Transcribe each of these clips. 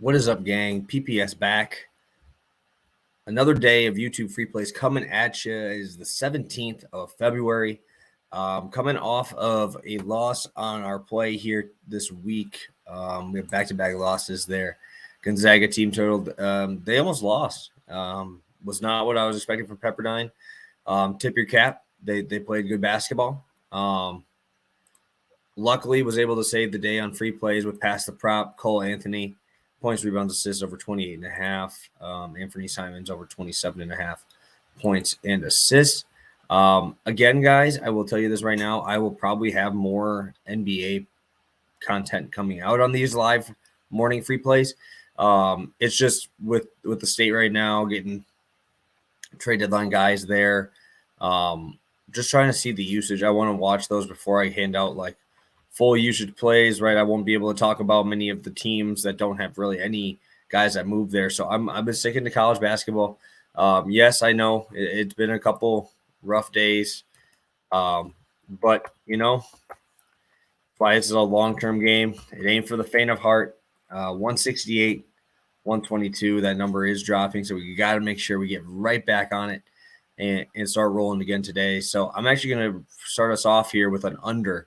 What is up, gang? PPS back. Another day of YouTube free plays coming at you. Is the 17th of February. Coming off of a loss on our play here this week. We have back-to-back losses there. Gonzaga team total, they almost lost. Was not what I was expecting from Pepperdine. Tip your cap. They played good basketball. Luckily, was able to save the day on free plays with pass the prop. Cole Anthony, points, rebounds, assists over 28.5. Anthony Simons over 27.5 points and assists. Again, guys, I will tell you this right now. I will probably have more NBA content coming out on these live morning free plays. It's just with the state right now, getting trade deadline guys there. Just trying to see the usage. I want to watch those before I hand out like full usage plays, right? I won't be able to talk about many of the teams that don't have really any guys that move there. So I've been sticking to college basketball. Yes, I know it's been a couple rough days, but why this is a long-term game. It ain't for the faint of heart. 168, 122. That number is dropping, so we got to make sure we get right back on it and start rolling again today. So I'm actually going to start us off here with an under.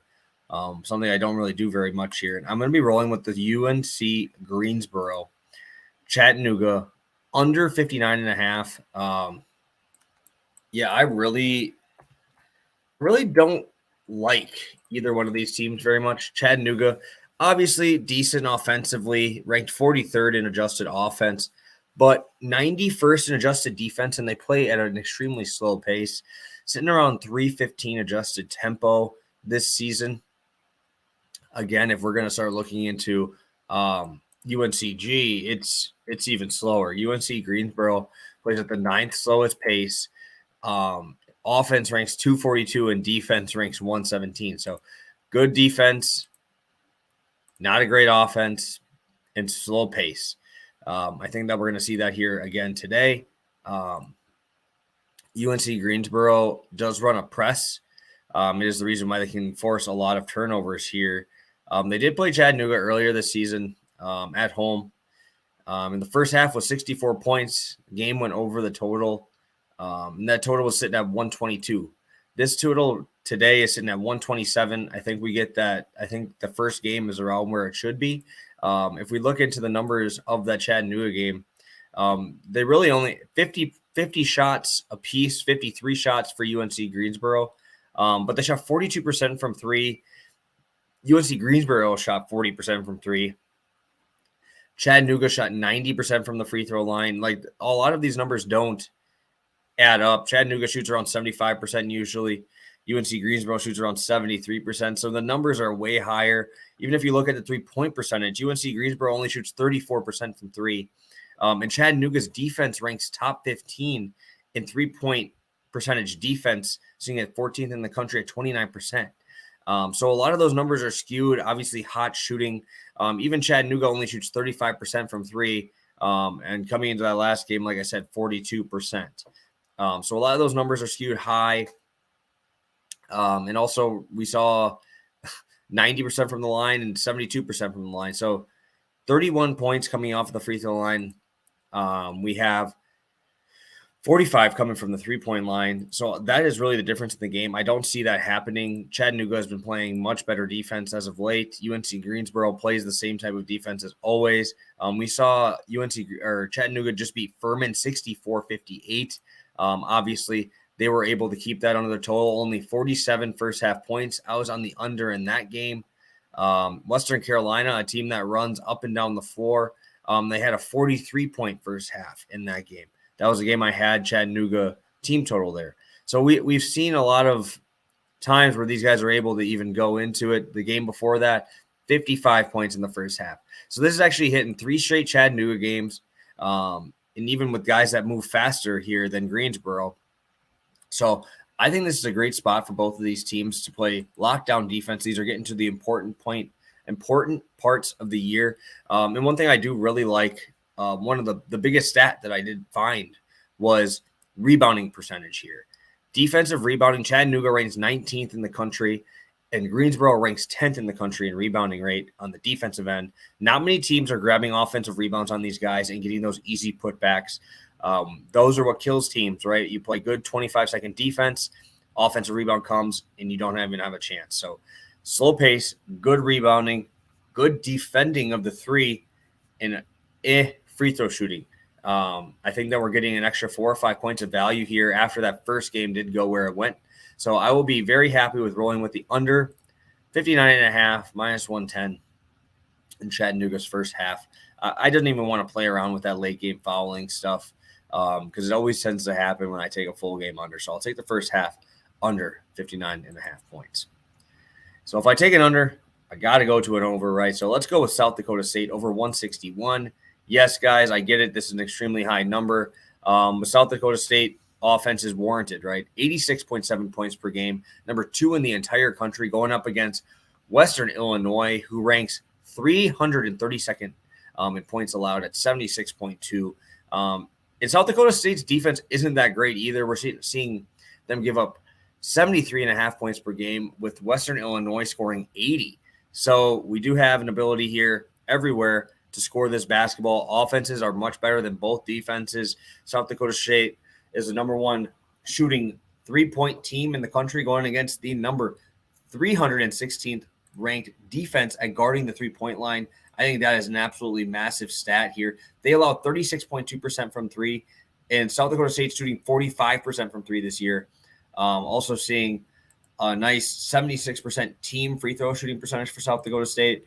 Something I don't really do very much here. And I'm going to be rolling with the UNC Greensboro, Chattanooga, under 59.5. I really don't like either one of these teams very much. Chattanooga, obviously decent offensively, ranked 43rd in adjusted offense, but 91st in adjusted defense, and they play at an extremely slow pace, sitting around 315 adjusted tempo this season. Again, if we're going to start looking into UNCG, it's even slower. UNC Greensboro plays at the 9th slowest pace. Offense ranks 242 and defense ranks 117. So good defense, not a great offense, and slow pace. I think that we're going to see that here again today. UNC Greensboro does run a press. It is the reason why they can force a lot of turnovers here. They did play Chattanooga earlier this season at home. In the first half was 64 points. The game went over the total. And that total was sitting at 122. This total today is sitting at 127. I think we get that. I think the first game is around where it should be. If we look into the numbers of that Chattanooga game, they really only 50 shots apiece, 53 shots for UNC Greensboro. But they shot 42% from three. UNC Greensboro shot 40% from three. Chattanooga shot 90% from the free throw line. Like a lot of these numbers don't add up. Chattanooga shoots around 75% usually. UNC Greensboro shoots around 73%. So the numbers are way higher. Even if you look at the 3-point percentage, UNC Greensboro only shoots 34% from three. And Chattanooga's defense ranks top 15 in 3-point percentage defense, sitting at 14th in the country at 29%. So a lot of those numbers are skewed. Obviously, hot shooting. Even Chattanooga only shoots 35% from three. And coming into that last game, like I said, 42%. So a lot of those numbers are skewed high. And also we saw 90% from the line and 72% from the line. So 31 points coming off of the free throw line. We have 45 coming from the 3-point line. So that is really the difference in the game. I don't see that happening. Chattanooga has been playing much better defense as of late. UNC Greensboro plays the same type of defense as always. We saw Chattanooga just beat Furman 64-58. Obviously, they were able to keep that under the total. Only 47 first half points. I was on the under in that game. Western Carolina, a team that runs up and down the floor, they had a 43-point first half in that game. That was a game I had Chattanooga team total there. So we've seen a lot of times where these guys are able to even go into it. The game before that, 55 points in the first half. So this is actually hitting 3 straight Chattanooga games, and even with guys that move faster here than Greensboro. So I think this is a great spot for both of these teams to play lockdown defense. These are getting to the important parts of the year. And one thing I do really like, one of the biggest stat that I did find was rebounding percentage here. Defensive rebounding, Chattanooga ranks 19th in the country. And Greensboro ranks 10th in the country in rebounding rate on the defensive end. Not many teams are grabbing offensive rebounds on these guys and getting those easy putbacks. Those are what kills teams, right? You play good 25-second defense, offensive rebound comes, and you don't even have a chance. So slow pace, good rebounding, good defending of the three, and free throw shooting. I think that we're getting an extra 4 or 5 points of value here after that first game did go where it went. So I will be very happy with rolling with the under 59.5 minus 110 in Chattanooga's first half. I didn't even want to play around with that late game fouling stuff because it always tends to happen when I take a full game under. So I'll take the first half under 59.5 points. So if I take an under, I got to go to an over, right? So let's go with South Dakota State over 161. Yes, guys, I get it. This is an extremely high number. With South Dakota State, offense is warranted, right? 86.7 points per game, number 2 in the entire country, going up against Western Illinois, who ranks 332nd in points allowed at 76.2. And South Dakota State's defense isn't that great either. We're seeing them give up 73.5 points per game, with Western Illinois scoring 80. So we do have an ability here everywhere to score this basketball. Offenses are much better than both defenses. South Dakota State is the number 1 shooting 3-point team in the country, going against the number 316th ranked defense at guarding the 3-point line. I think that is an absolutely massive stat here. They allow 36.2% from 3, and South Dakota State's shooting 45% from 3 this year. Also seeing a nice 76% team free throw shooting percentage for South Dakota State,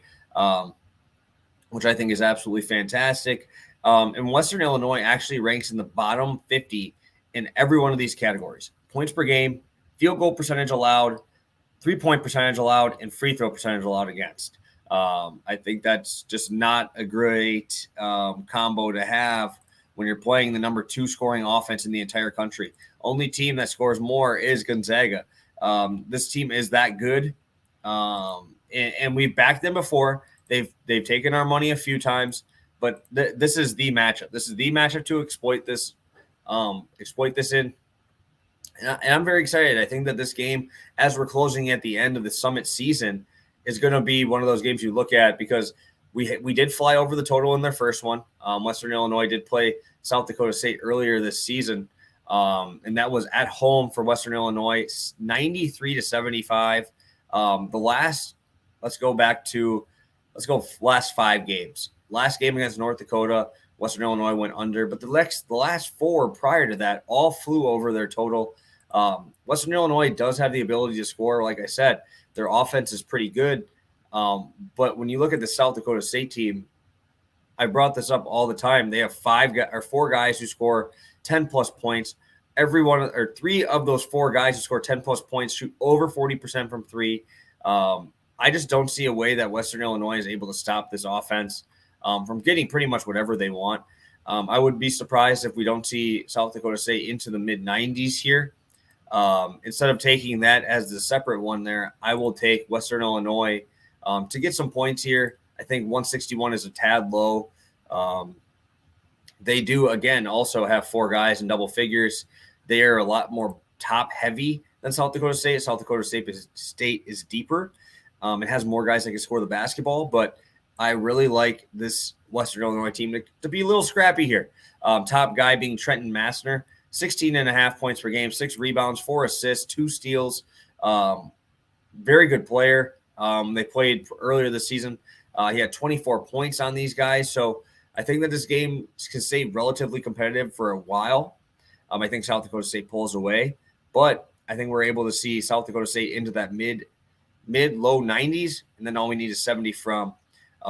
which I think is absolutely fantastic. And Western Illinois actually ranks in the bottom 50 in every one of these categories: points per game, field goal percentage allowed, 3-point percentage allowed, and free throw percentage allowed against. I think that's just not a great combo to have when you're playing the number 2 scoring offense in the entire country. Only team that scores more is Gonzaga. This team is that good, and we've backed them before. They've taken our money a few times, but this is the matchup. This is the matchup to exploit this in. And I'm very excited. I think that this game, as we're closing at the end of the Summit season, is going to be one of those games you look at, because we did fly over the total in their first one. Western Illinois did play South Dakota State earlier this season, and that was at home for Western Illinois, 93-75. Let's go last 5 games. Last game against North Dakota, Western Illinois went under, but the last 4 prior to that all flew over their total. Western Illinois does have the ability to score. Like I said, their offense is pretty good. But when you look at the South Dakota State team, I brought this up all the time. They have 4 guys who score 10-plus points. 3 of those 4 guys who score 10-plus points shoot over 40% from 3. I just don't see a way that Western Illinois is able to stop this offense from getting pretty much whatever they want. I would be surprised if we don't see South Dakota State into the mid-90s here. Instead of taking that as the separate one there, I will take Western Illinois to get some points here. I think 161 is a tad low. They do, again, also have 4 guys in double figures. They are a lot more top-heavy than South Dakota State. South Dakota State is deeper. It has more guys that can score the basketball, but I really like this Western Illinois team to be a little scrappy here. Top guy being Trenton Massner, 16.5 points per game, 6 rebounds, 4 assists, 2 steals. Very good player. They played earlier this season. He had 24 points on these guys. So I think that this game can stay relatively competitive for a while. I think South Dakota State pulls away, but I think we're able to see South Dakota State into that mid-low 90s, and then all we need is 70 from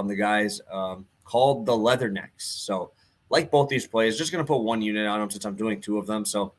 the guys called the Leathernecks. So like both these plays, just going to put 1 unit on them since I'm doing 2 of them. So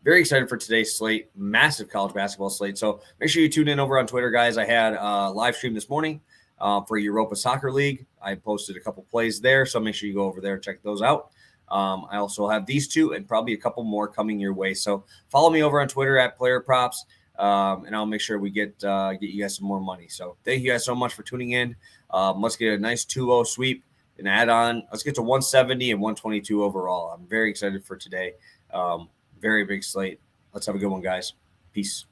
very excited for today's slate, massive college basketball slate. So make sure you tune in over on Twitter, guys. I had a live stream this morning for Europa Soccer League. I posted a couple plays there, so make sure you go over there and check those out. I also have these 2 and probably a couple more coming your way. So follow me over on Twitter at Player Props, and I'll make sure we get you guys some more money. So thank you guys so much for tuning in. Let's get a nice 2-0 sweep and add on. Let's get to 170 and 122 overall. I'm very excited for today. Very big slate. Let's have a good one, guys. Peace.